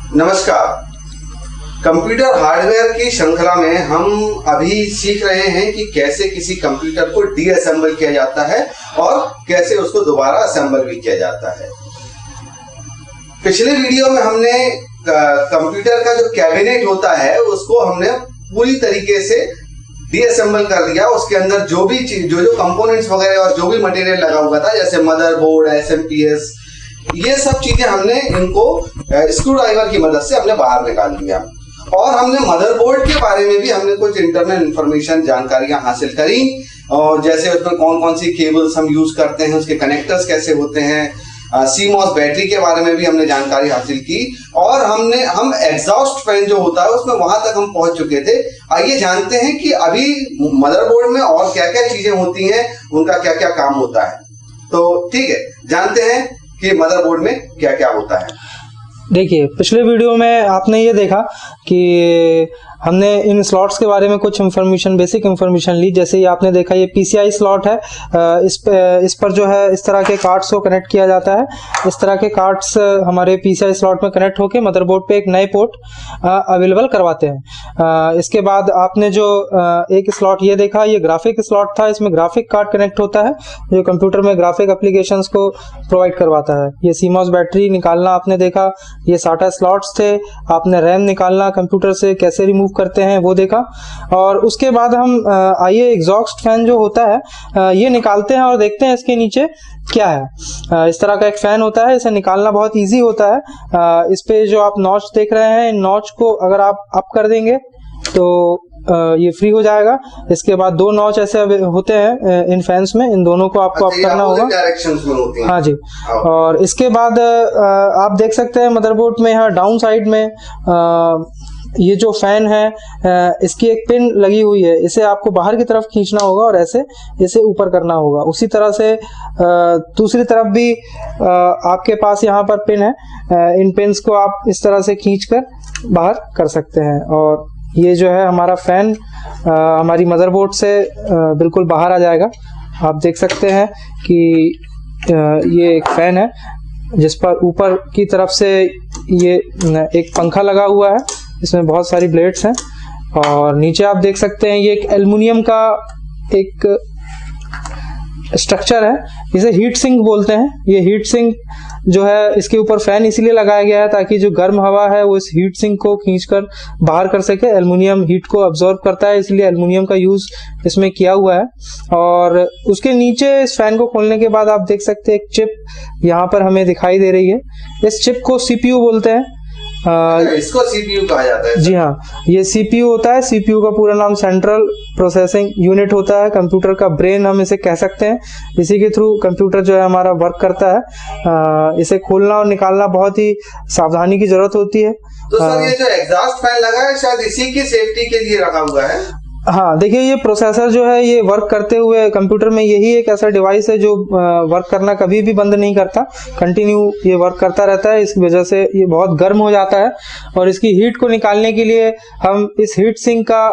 नमस्कार। Computer hardware की श्रृंखला में हम अभी सीख रहे हैं कि कैसे किसी कंप्यूटर को डीअसेंबल किया जाता है और कैसे उसको दोबारा असेंबल भी किया जाता है। पिछले वीडियो में हमने कंप्यूटर का जो कैबिनेट होता है उसको हमने पूरी तरीके से डीअसेंबल कर दिया। उसके अंदर जो भी चीज जो कंपोनेंट्स वगैरह और जो भी मटेरियल लगा हुआ था, जैसे मदरबोर्ड, एसएमपीएस, ये सब चीजें हमने इनको स्क्रू ड्राइवर की मदद से हमने बाहर निकाल दिया। और हमने मदरबोर्ड के बारे में भी हमने कुछ इंटरनल इंफॉर्मेशन जानकारियां हासिल करी, और जैसे उसमें कौन कौन सी केबल्स हम यूज करते हैं, उसके कनेक्टर्स कैसे होते हैं, सीमॉस बैटरी के बारे में भी हमने जानकारी हासिल की, और हम एग्जॉस्ट फैन जो होता है उसमें वहां तक हम पहुंच चुके थे। आइए जानते हैं कि अभी मदरबोर्ड में और क्या क्या चीजें होती हैं, उनका क्या क्या काम होता है। तो ठीक है, जानते हैं कि मदरबोर्ड में क्या क्या होता है। देखिए, पिछले वीडियो में आपने ये देखा कि हमने इन स्लॉट्स के बारे में कुछ इन्फॉर्मेशन, बेसिक इन्फॉर्मेशन ली। जैसे ये आपने देखा, ये पीसीआई स्लॉट है। इस पर जो है इस तरह के कार्ड्स को कनेक्ट किया जाता है। इस तरह के कार्ड्स हमारे पीसीआई स्लॉट में कनेक्ट होकर मदरबोर्ड पे एक नए पोर्ट अवेलेबल करवाते हैं। इसके बाद आपने जो एक स्लॉट ये देखा, ये ग्राफिक स्लॉट था। इसमें ग्राफिक कार्ड कनेक्ट होता है जो कंप्यूटर में ग्राफिक एप्लीकेशंस को प्रोवाइड करवाता है। ये सीमॉस बैटरी निकालना आपने देखा। ये साटा स्लॉट्स थे। आपने रैम निकालना कंप्यूटर से कैसे रिमूव करते हैं वो देखा। और उसके बाद हम आइए एग्जॉस्ट फैन जो होता है ये निकालते हैं और देखते हैं इसके नीचे क्या है। इस तरह का एक फैन होता है, इसे निकालना बहुत इजी होता है। इस पे जो आप नॉच देख रहे हैं, इन नॉच को अगर आप अप कर देंगे तो ये फ्री हो जाएगा। इसके बाद दो नॉच ऐसे होते हैं इन फैंस में, इन दोनों को आपको अप करना होगा। डायरेक्शंस में होती हैं। हाँ जी। और इसके बाद आप देख सकते हैं मदरबोर्ड में यहाँ डाउन साइड में ये जो फैन है इसकी एक पिन लगी हुई है। इसे आपको बाहर की तरफ खींचना होगा और ऐसे इसे ऊपर करना होगा। उसी तरह से दूसरी तरफ भी आपके पास यहाँ पर पिन है। इन पिन्स को आप इस तरह से खींचकर बाहर कर सकते हैं। और ये जो है हमारा फैन हमारी मदरबोर्ड से बिल्कुल बाहर आ जाएगा। आप देख सकते हैं कि ये एक फैन है जिस पर ऊपर की तरफ से ये एक पंखा लगा हुआ है। इसमें बहुत सारी ब्लेड्स हैं। और नीचे आप देख सकते हैं ये एक एल्युमिनियम का एक स्ट्रक्चर है, इसे हीट सिंक बोलते हैं। ये हीट सिंक जो है, इसके ऊपर फैन इसलिए लगाया गया है ताकि जो गर्म हवा है वो इस हीट सिंक को खींचकर बाहर कर सके। एल्युमिनियम हीट को अब्जॉर्ब करता है, इसलिए एल्युमिनियम का यूज इसमें किया हुआ है। और उसके नीचे इस फैन को खोलने के बाद आप देख सकते हैं एक चिप यहाँ पर हमें दिखाई दे रही है। इस चिप को सीपीयू बोलते हैं। इसको सीपीयू कहा जाता है। जी हाँ, ये सीपीयू होता है। सीपीयू का पूरा नाम सेंट्रल प्रोसेसिंग यूनिट होता है। कंप्यूटर का ब्रेन हम इसे कह सकते हैं। इसी के थ्रू कंप्यूटर जो है हमारा वर्क करता है। इसे खोलना और निकालना बहुत ही सावधानी की जरूरत होती है। तो सर, ये जो एग्जॉस्ट फैन लगा है शायद इसी की सेफ्टी के लिए रखा हुआ है। हाँ, देखिए, ये प्रोसेसर जो है ये वर्क करते हुए कंप्यूटर में यही एक ऐसा डिवाइस है जो वर्क करना कभी भी बंद नहीं करता, कंटिन्यू ये वर्क करता रहता है। इस वजह से ये बहुत गर्म हो जाता है और इसकी हीट को निकालने के लिए हम इस हीट सिंक का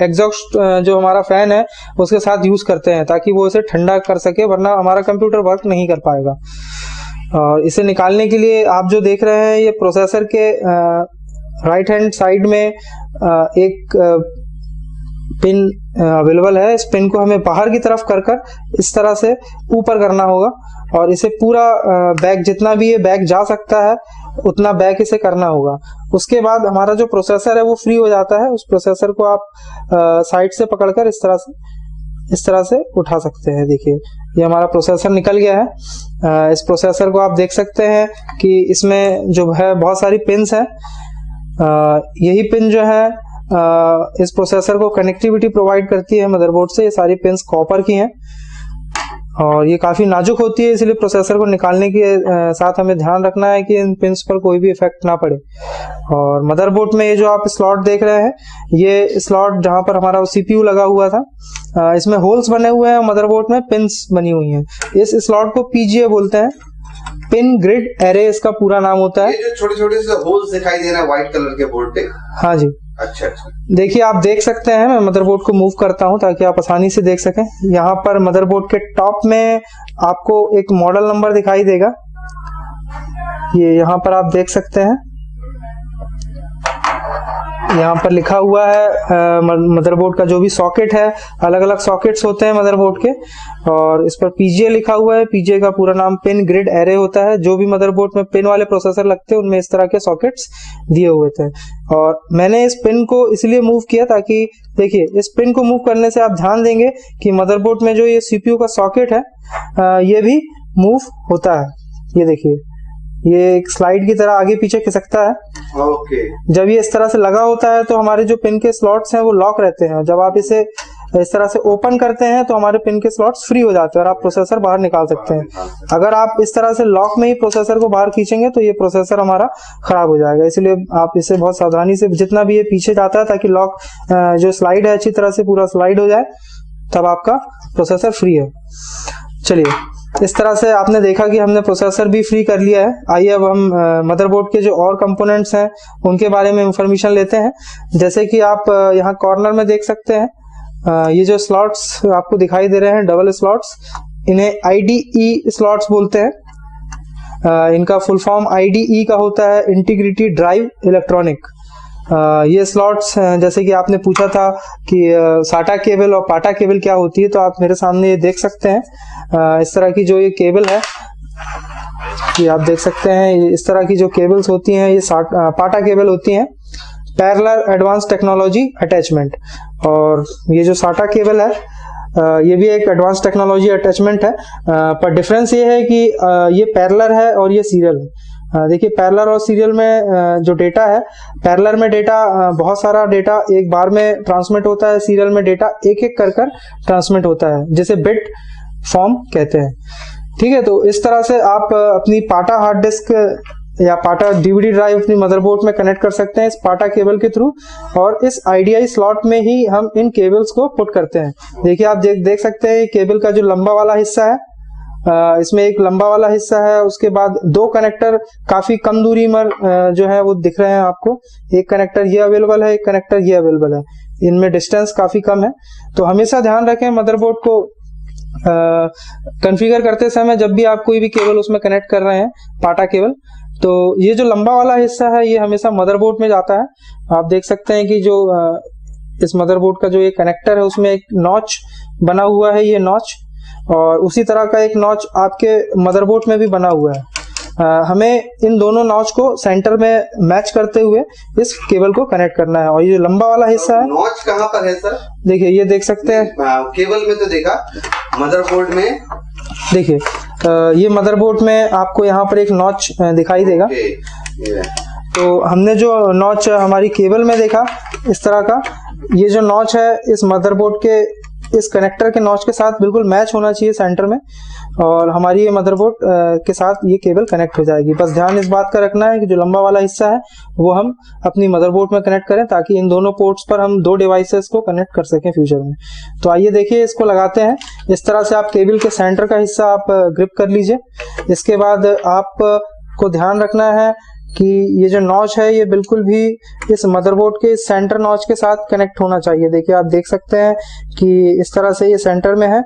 एग्जॉस्ट जो हमारा फैन है उसके साथ यूज करते हैं ताकि वो इसे ठंडा कर सके, वरना हमारा कंप्यूटर वर्क नहीं कर पाएगा। और इसे निकालने के लिए आप जो देख रहे हैं, ये प्रोसेसर के राइट हैंड साइड में एक पिन अवेलेबल है। इस पिन को हमें बाहर की तरफ कर इस तरह से ऊपर करना होगा और इसे पूरा बैक, जितना भी ये बैक जा सकता है उतना बैक इसे करना होगा। उसके बाद हमारा जो प्रोसेसर है वो फ्री हो जाता है। उस प्रोसेसर को आप साइड से पकड़कर इस तरह से उठा सकते हैं। देखिए, ये हमारा प्रोसेसर निकल गया है। इस प्रोसेसर को आप देख सकते हैं कि इसमें जो है बहुत सारी पिन्स हैं। यही पिन जो है इस प्रोसेसर को कनेक्टिविटी प्रोवाइड करती है मदरबोर्ड से। ये सारी पिन्स कॉपर की हैं और ये काफी नाजुक होती है, इसलिए प्रोसेसर को निकालने के साथ हमें ध्यान रखना है कि इन पिन्स पर कोई भी इफेक्ट ना पड़े। और मदरबोर्ड में ये जो आप स्लॉट देख रहे हैं, ये स्लॉट जहां पर हमारा सीपीयू लगा हुआ था, इसमें होल्स बने हुए हैं। मदरबोर्ड में पिन्स बनी हुई हैं। इस स्लॉट को पीजीए बोलते हैं, पिन ग्रिड एरे इसका पूरा नाम होता है। ये जो छोटे छोटे से होल्स दिखाई दे रहे हैं व्हाइट कलर के बोर्ड पे। हाँ जी। अच्छा अच्छा। देखिए, आप देख सकते हैं, मैं मदरबोर्ड को मूव करता हूं ताकि आप आसानी से देख सकें। यहाँ पर मदरबोर्ड के टॉप में आपको एक मॉडल नंबर दिखाई देगा। ये यहाँ पर आप देख सकते हैं। यहाँ पर लिखा हुआ है मदरबोर्ड का जो भी सॉकेट है, अलग अलग सॉकेट्स होते हैं मदरबोर्ड के, और इस पर पीजीए लिखा हुआ है। पीजीए का पूरा नाम पिन ग्रिड एरे होता है। जो भी मदरबोर्ड में पिन वाले प्रोसेसर लगते हैं उनमें इस तरह के सॉकेट्स दिए हुए थे। और मैंने इस पिन को इसलिए मूव किया ताकि देखिए, इस पिन को मूव करने से आप ध्यान देंगे कि मदरबोर्ड में जो ये सीपीयू का सॉकेट है ये भी मूव होता है। ये देखिए, ये एक स्लाइड की तरह आगे पीछे खिसकता है। ओके। जब ये इस तरह से लगा होता है तो हमारे जो पिन के स्लॉट्स हैं वो लॉक रहते हैं। जब आप इसे इस तरह से ओपन करते हैं तो हमारे पिन के स्लॉट्स फ्री हो जाते हैं और आप प्रोसेसर बाहर निकाल सकते हैं। अगर आप इस तरह से लॉक में ही प्रोसेसर को बाहर खींचेंगे तो ये प्रोसेसर हमारा खराब हो जाएगा। इसलिए आप इसे बहुत सावधानी से, जितना भी ये पीछे जाता है ताकि लॉक जो स्लाइड है अच्छी तरह से पूरा स्लाइड हो जाए, तब आपका प्रोसेसर फ्री है। चलिए, इस तरह से आपने देखा कि हमने प्रोसेसर भी फ्री कर लिया है। आइए अब हम मदरबोर्ड के जो और कंपोनेंट्स हैं उनके बारे में इंफॉर्मेशन लेते हैं। जैसे कि आप यहाँ कॉर्नर में देख सकते हैं, ये जो स्लॉट्स आपको दिखाई दे रहे हैं, डबल स्लॉट्स, इन्हें IDE स्लॉट्स बोलते हैं। इनका फुल फॉर्म IDE का होता है, इंटीग्रिटी ड्राइव इलेक्ट्रॉनिक। ये स्लॉट्स, जैसे कि आपने पूछा था कि साटा केबल और पाटा केबल क्या होती है, तो आप मेरे सामने ये देख सकते हैं। इस तरह की जो ये केबल है, ये आप देख सकते हैं, इस तरह की जो केबल्स होती हैं ये पाटा केबल होती हैं, पैरेलल एडवांस टेक्नोलॉजी अटैचमेंट। और ये जो साटा केबल है ये भी एक एडवांस टेक्नोलॉजी अटैचमेंट है, पर डिफरेंस ये है कि ये पैरेलल है और ये सीरियल है। देखिए, पैरेलल और सीरियल में जो डेटा है, पैरेलल में डेटा बहुत सारा डेटा एक बार में ट्रांसमिट होता है, सीरियल में डेटा एक एक कर ट्रांसमिट होता है, जिसे बिट फॉर्म कहते हैं। ठीक है, तो इस तरह से आप अपनी पाटा हार्ड डिस्क या पाटा डीवीडी ड्राइव अपनी मदरबोर्ड में कनेक्ट कर सकते हैं इस पाटा केबल के थ्रू, और इस IDI स्लॉट में ही हम इन केबल्स को पुट करते हैं। देखिए, आप देख सकते हैं केबल का जो लंबा वाला हिस्सा है, इसमें एक लंबा वाला हिस्सा है, उसके बाद दो कनेक्टर काफी कम दूरी पर जो है वो दिख रहे हैं आपको। एक कनेक्टर ये अवेलेबल है, एक कनेक्टर ये अवेलेबल है, इनमें डिस्टेंस काफी कम है। तो हमेशा ध्यान रखें मदरबोर्ड को कॉन्फ़िगर करते समय, जब भी आप कोई भी केबल उसमें कनेक्ट कर रहे हैं, पाटा केबल, तो ये जो लंबा वाला हिस्सा है ये हमेशा मदरबोर्ड में जाता है। आप देख सकते हैं कि जो इस मदरबोर्ड का जो ये कनेक्टर है उसमें एक नॉच बना हुआ है, ये नॉच, और उसी तरह का एक नॉच आपके मदरबोर्ड में भी बना हुआ है। हमें इन दोनों नॉच को सेंटर में मैच करते हुए इस केबल को कनेक्ट करना है। और ये जो लंबा वाला हिस्सा है, नॉच कहाँ पर है सर? देखिए, ये देख सकते हैं, केबल में तो देखा, मदरबोर्ड में देखिए, ये मदरबोर्ड में आपको यहाँ पर एक नॉच दिखाई देगा। तो हमने जो नॉच हमारी केबल में देखा इस तरह का, ये जो नॉच है इस मदरबोर्ड के इस कनेक्टर के नॉच के साथ बिल्कुल मैच होना चाहिए सेंटर में, और हमारी ये मदरबोर्ड के साथ ये केबल कनेक्ट हो जाएगी। बस ध्यान इस बात का रखना है कि जो लंबा वाला हिस्सा है वो हम अपनी मदरबोर्ड में कनेक्ट करें, ताकि इन दोनों पोर्ट्स पर हम दो डिवाइसेस को कनेक्ट कर सकें फ्यूचर में। तो आइए देखिए, इसको लगाते हैं। इस तरह से आप केबल के सेंटर का हिस्सा आप ग्रिप कर लीजिए। इसके बाद आपको ध्यान रखना है कि ये जो नॉच है ये बिल्कुल भी इस मदरबोर्ड के सेंटर नॉच के साथ कनेक्ट होना चाहिए। देखिए, आप देख सकते हैं कि इस तरह से ये सेंटर में है।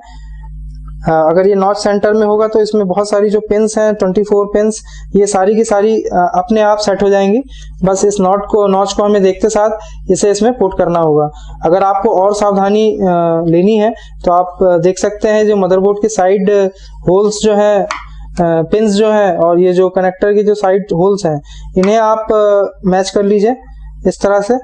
अगर ये नॉच सेंटर में होगा तो इसमें बहुत सारी जो पिन्स हैं, 24 पिन्स, ये सारी की सारी अपने आप सेट हो जाएंगी। बस इस नॉच को हमें देखते साथ इसे इसमें पुट करना होगा। अगर आपको और सावधानी लेनी है तो आप देख सकते हैं जो मदरबोर्ड के साइड होल्स जो है, पिन्स जो है, और ये जो कनेक्टर के जो साइड होल्स हैं, इन्हें आप मैच कर लीजिए इस तरह से।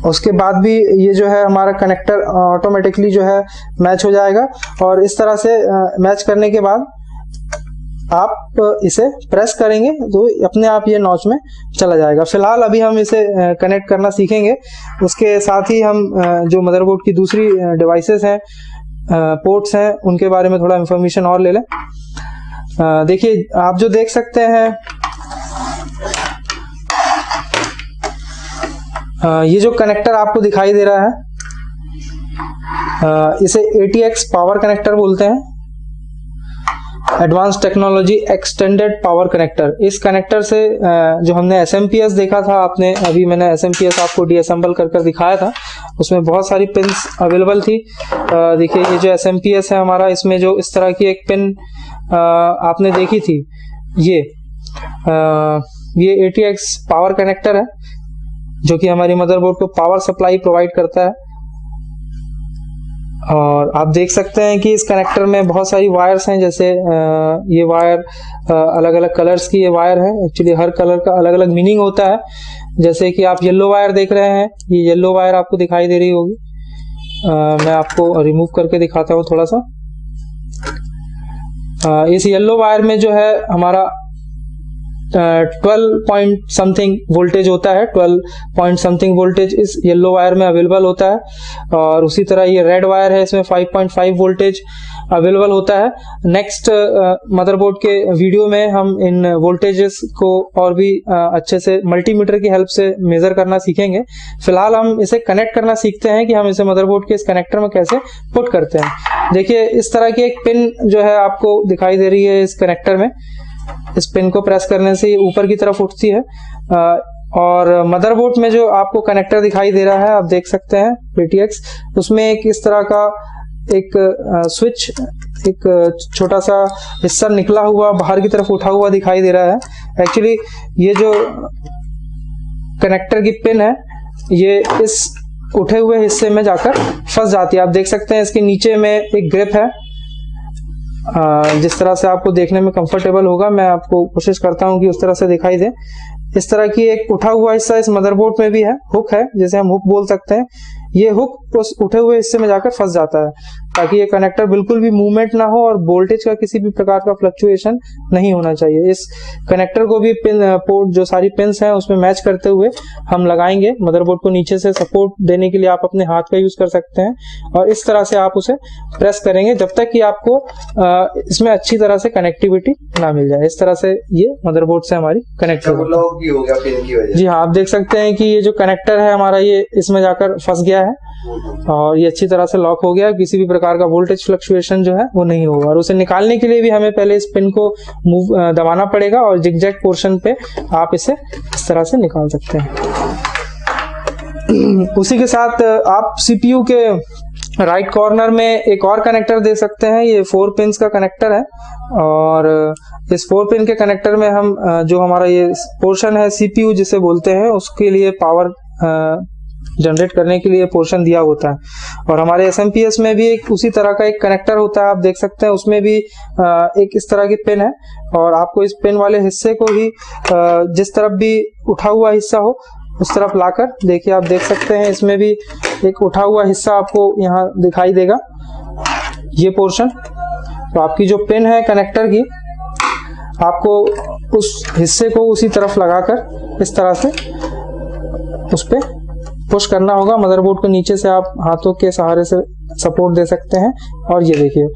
उसके बाद भी ये जो है हमारा कनेक्टर ऑटोमेटिकली जो है मैच हो जाएगा, और इस तरह से मैच करने के बाद आप इसे प्रेस करेंगे तो अपने आप ये नॉच में चला जाएगा। फिलहाल अभी हम इसे कनेक्ट करना सीखेंगे, उसके साथ ही हम जो मदरबोर्ड की दूसरी डिवाइसेस हैं, पोर्ट्स हैं, उनके बारे में थोड़ा इंफॉर्मेशन और ले लें। देखिए, आप जो देख सकते हैं, ये जो कनेक्टर आपको दिखाई दे रहा है, इसे ATX पावर कनेक्टर बोलते हैं, advance technology extended power connector. इस कनेक्टर से जो हमने SMPS देखा था, आपने अभी मैंने SMPS आपको डीअसेंबल कर दिखाया था, उसमें बहुत सारी पिन्स अवेलेबल थी। देखिए, ये जो SMPS है हमारा, इसमें जो इस तरह की एक पिन आपने देखी थी, ये ATX पावर कनेक्टर है जो कि हमारी मदरबोर्ड को पावर सप्लाई प्रोवाइड करता है। और आप देख सकते हैं कि इस कनेक्टर में बहुत सारी वायर्स हैं, जैसे ये वायर अलग अलग कलर्स की ये वायर है। एक्चुअली हर कलर का अलग अलग मीनिंग होता है। जैसे कि आप येलो वायर देख रहे हैं, ये येलो वायर आपको दिखाई दे रही होगी। मैं आपको रिमूव करके दिखाता हूँ थोड़ा सा। इस येलो वायर में जो है हमारा 12 पॉइंट समथिंग वोल्टेज होता है। 12 पॉइंट समथिंग वोल्टेज इस येलो वायर में अवेलेबल होता है। और उसी तरह ये रेड वायर है, इसमें 5.5 वोल्टेज अवेलेबल होता है। नेक्स्ट मदरबोर्ड के वीडियो में हम इन वोल्टेजेस को और भी अच्छे से मल्टीमीटर की हेल्प से मेजर करना सीखेंगे। फिलहाल हम इसे कनेक्ट करना सीखते हैं कि हम इसे मदरबोर्ड के इस कनेक्टर में कैसे पुट करते हैं। देखिए, इस तरह की एक पिन जो है आपको दिखाई दे रही है इस कनेक्टर में। इस पिन को प्रेस करने से ये ऊपर की तरफ उठती है। और मदरबोर्ड में जो आपको कनेक्टर दिखाई दे रहा है, आप देख सकते हैं ATX, उसमें एक इस तरह का एक स्विच, एक छोटा सा हिस्सा निकला हुआ बाहर की तरफ उठा हुआ दिखाई दे रहा है। एक्चुअली ये जो कनेक्टर की पिन है, ये इस उठे हुए हिस्से में जाकर फंस जाती है। आप देख सकते हैं इसके नीचे में एक ग्रिप है, जिस तरह से आपको देखने में कंफर्टेबल होगा। मैं आपको कोशिश करता हूं कि उस तरह से दिखाई दे। इस तरह की एक उठा हुआ हिस्सा इस मदरबोर्ड में भी है, हुक है, जिसे हम हुक बोल सकते हैं। ये हुक उस उठे हुए हिस्से में जाकर फंस जाता है ताकि ये कनेक्टर बिल्कुल भी मूवमेंट ना हो और वोल्टेज का किसी भी प्रकार का फ्लक्चुएशन नहीं होना चाहिए। इस कनेक्टर को भी पिन पोर्ट जो सारी पिन्स हैं उसमें मैच करते हुए हम लगाएंगे। मदरबोर्ड को नीचे से सपोर्ट देने के लिए आप अपने हाथ का यूज कर सकते हैं और इस तरह से आप उसे प्रेस करेंगे जब तक कि आपको इसमें अच्छी तरह से कनेक्टिविटी ना मिल जाए। इस तरह से ये मदरबोर्ड से हमारी कनेक्ट हो गया पिन की वजह। जी हाँ, आप देख सकते हैं कि ये जो कनेक्टर है हमारा, ये इसमें जाकर फंस गया है और ये अच्छी तरह से लॉक हो गया। किसी भी प्रकार का वोल्टेज फ्लक्चुएशन जो है वो नहीं होगा। और उसे निकालने के लिए भी हमें पहले इस पिन को दबाना पड़ेगा और जिगजैग पोर्शन पे आप इसे इस तरह से निकाल सकते हैं। उसी के साथ आप CPU के राइट कॉर्नर में एक और कनेक्टर दे सकते हैं। ये 4 पिन्स का कनेक्टर है और इस 4 पिन के कनेक्टर में हम जो हमारा ये पोर्शन है CPU जिसे बोलते हैं, उसके लिए पावर जनरेट करने के लिए पोर्शन दिया होता है। और हमारे SMPS में भी एक उसी तरह का एक कनेक्टर होता है, आप देख सकते हैं। उसमें भी एक इस तरह की पिन है और आपको इस पिन वाले हिस्से को ही जिस तरफ भी उठा हुआ हिस्सा हो उस तरफ लाकर, देखिए आप देख सकते हैं इसमें भी एक उठा हुआ हिस्सा आपको यहाँ दिखाई देगा, ये पोर्शन। तो आपकी जो पिन है कनेक्टर की, आपको उस हिस्से को उसी तरफ लगाकर इस तरह से उस पे पुश करना होगा। मदरबोर्ड को नीचे से आप हाथों के सहारे से सपोर्ट दे सकते हैं। और ये देखिए,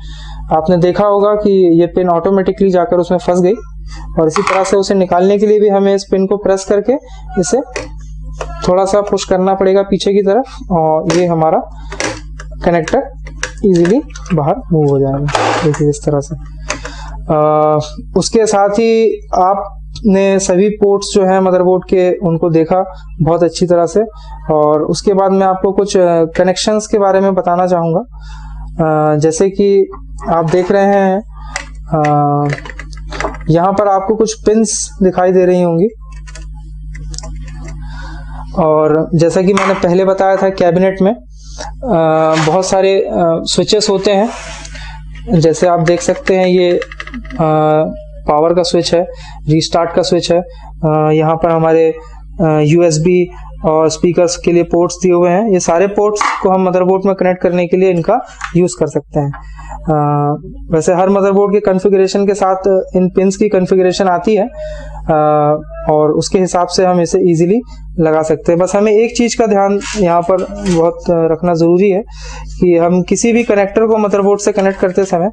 आपने देखा होगा कि ये पिन ऑटोमेटिकली जाकर उसमें फंस गई। और इसी तरह से उसे निकालने के लिए भी हमें इस पिन को प्रेस करके इसे थोड़ा सा पुश करना पड़ेगा पीछे की तरफ और ये हमारा कनेक्टर इजीली बाहर मूव हो जाएगा। देखिए इस तरह से। उसके साथ ही आपने सभी पोर्ट्स जो है मदरबोर्ड के उनको देखा बहुत अच्छी तरह से। और उसके बाद मैं आपको कुछ कनेक्शंस के बारे में बताना चाहूँगा। जैसे कि आप देख रहे हैं यहाँ पर आपको कुछ पिन्स दिखाई दे रही होंगी। और जैसा कि मैंने पहले बताया था, कैबिनेट में बहुत सारे स्विचेस होते हैं। जैसे आप देख सकते हैं ये पावर का स्विच है, रीस्टार्ट का स्विच है। यहाँ पर हमारे USB और स्पीकर्स के लिए पोर्ट्स दिए हुए हैं। ये सारे पोर्ट्स को हम मदरबोर्ड में कनेक्ट करने के लिए इनका यूज कर सकते हैं। वैसे हर मदरबोर्ड के कॉन्फ़िगरेशन के साथ इन पिन्स की कॉन्फ़िगरेशन आती है और उसके हिसाब से हम इसे इजीली लगा सकते हैं। बस हमें एक चीज का ध्यान यहाँ पर बहुत रखना जरूरी है कि हम किसी भी कनेक्टर को मदरबोर्ड से कनेक्ट करते समय,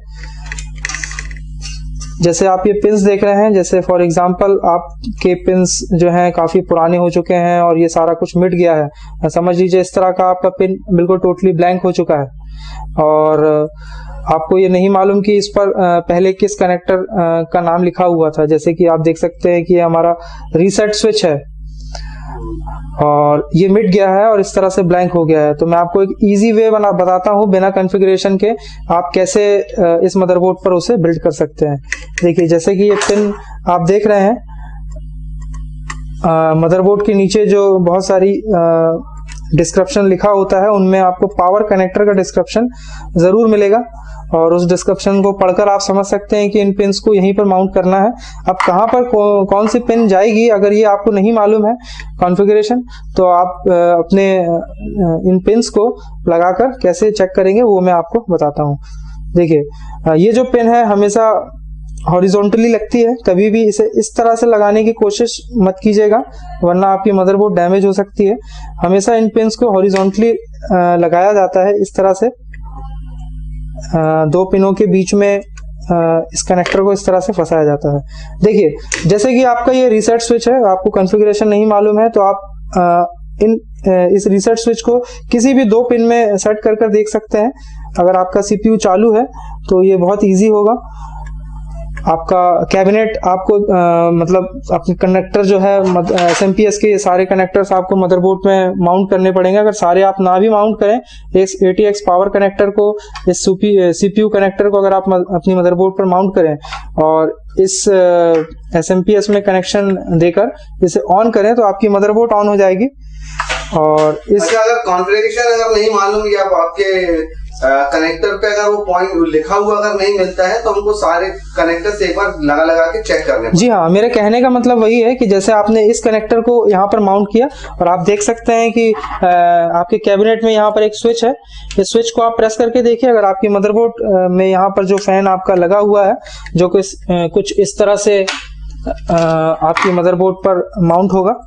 जैसे आप ये पिन्स देख रहे हैं, जैसे फॉर एग्जांपल आपके पिन्स जो हैं काफी पुराने हो चुके हैं और ये सारा कुछ मिट गया है। समझ लीजिए इस तरह का आपका पिन बिल्कुल टोटली ब्लैंक हो चुका है और आपको ये नहीं मालूम कि इस पर पहले किस कनेक्टर का नाम लिखा हुआ था। जैसे कि आप देख सकते हैं कि हमारा रीसेट स्विच है और ये मिट गया है और इस तरह से ब्लैंक हो गया है। तो मैं आपको एक इजी वे बताता हूँ बिना कॉन्फ़िगरेशन के आप कैसे इस मदरबोर्ड पर उसे बिल्ड कर सकते हैं। देखिए जैसे कि ये पिन आप देख रहे हैं, मदरबोर्ड के नीचे जो बहुत सारी डिस्क्रिप्शन लिखा होता है, उनमें आपको पावर कनेक्टर का डिस्क्रिप्शन जरूर मिलेगा और उस डिस्क्रिप्शन को पढ़कर आप समझ सकते हैं कि इन पिन्स को यहीं पर माउंट करना है। अब कहाँ पर कौन सी पिन जाएगी, अगर ये आपको नहीं मालूम है कॉन्फ़िगरेशन, तो आप अपने इन पिन्स को लगाकर कैसे चेक करेंगे वो मैं आपको बताता हूँ। देखिए, ये जो पिन है हमेशा हॉरिजॉन्टली लगती है, कभी भी इसे इस तरह से लगाने की कोशिश मत कीजिएगा वरना आपकी मदरबोर्ड डैमेज हो सकती है। हमेशा इन पिन्स को हॉरिजॉन्टली लगाया जाता है, इस तरह से दो पिनों के बीच में इस कनेक्टर को इस तरह से फंसाया जाता है। देखिए, जैसे कि आपका ये रीसेट स्विच है, आपको कॉन्फ़िगरेशन नहीं मालूम है तो आप इस रीसेट स्विच को किसी भी दो पिन में सेट कर देख सकते हैं। अगर आपका सीपीयू चालू है तो ये बहुत इजी होगा। आपका कैबिनेट आपको मतलब अपने कनेक्टर जो है एसएमपीएस के सारे कनेक्टर्स आपको मदरबोर्ड में माउंट करने पड़ेंगे। अगर सारे आप ना भी माउंट करें, इस ATX पावर कनेक्टर को, इस सीपीयू कनेक्टर को अगर आप अपनी मदरबोर्ड पर माउंट करें और इस एसएमपीएस में कनेक्शन देकर इसे ऑन करें तो आपकी मदरबोर्ड ऑन हो जाएगी। और इस अगर कॉन्फ़िगरेशन अगर नहीं मालूम या आपके कनेक्टर पे अगर वो पॉइंट लिखा हुआ अगर नहीं मिलता है तो हमको सारे कनेक्टर से एक बार लगा के चेक करने। जी हाँ, मेरे कहने का मतलब वही है कि जैसे आपने इस कनेक्टर को यहाँ पर माउंट किया और आप देख सकते हैं कि आपके कैबिनेट में यहाँ पर एक स्विच है। इस स्विच को आप प्रेस करके देखिए, अगर आपकी मदरबोर्ड में यहाँ पर जो फैन आपका लगा हुआ है जो कि कुछ इस तरह से आपकी मदरबोर्ड पर माउंट होगा।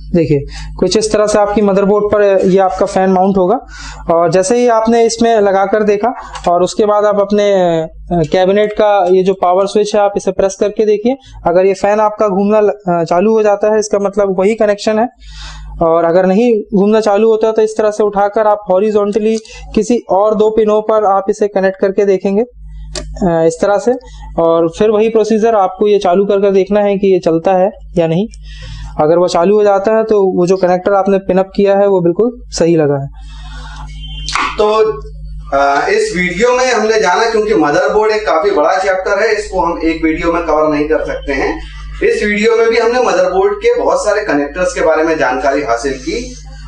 देखिए, कुछ इस तरह से आपकी मदरबोर्ड पर ये आपका फैन माउंट होगा और जैसे ही आपने इसमें लगाकर देखा और उसके बाद आप अपने कैबिनेट का ये जो पावर स्विच है आप इसे प्रेस करके देखिए। अगर ये फैन आपका घूमना चालू हो जाता है इसका मतलब वही कनेक्शन है, और अगर नहीं घूमना चालू होता तो इस तरह से उठाकर आप हॉरिजॉन्टली किसी और दो पिनों पर आप इसे कनेक्ट करके देखेंगे इस तरह से, और फिर वही प्रोसीजर आपको ये चालू कर देखना है कि ये चलता है या नहीं। अगर वो चालू हो जाता है तो वो जो कनेक्टर आपने पिनअप किया है वो बिल्कुल सही लगा है। तो इस वीडियो में हमने जाना, क्योंकि मदरबोर्ड एक काफी बड़ा चैप्टर है, इसको हम एक वीडियो में कवर नहीं कर सकते हैं। इस वीडियो में भी हमने मदरबोर्ड के बहुत सारे कनेक्टर्स के बारे में जानकारी हासिल की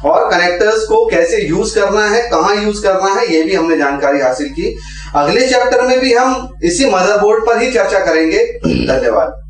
और कनेक्टर्स को कैसे यूज करना है, कहाँ यूज करना है, ये भी हमने जानकारी हासिल की। अगले चैप्टर में भी हम इसी मदरबोर्ड पर ही चर्चा करेंगे। धन्यवाद।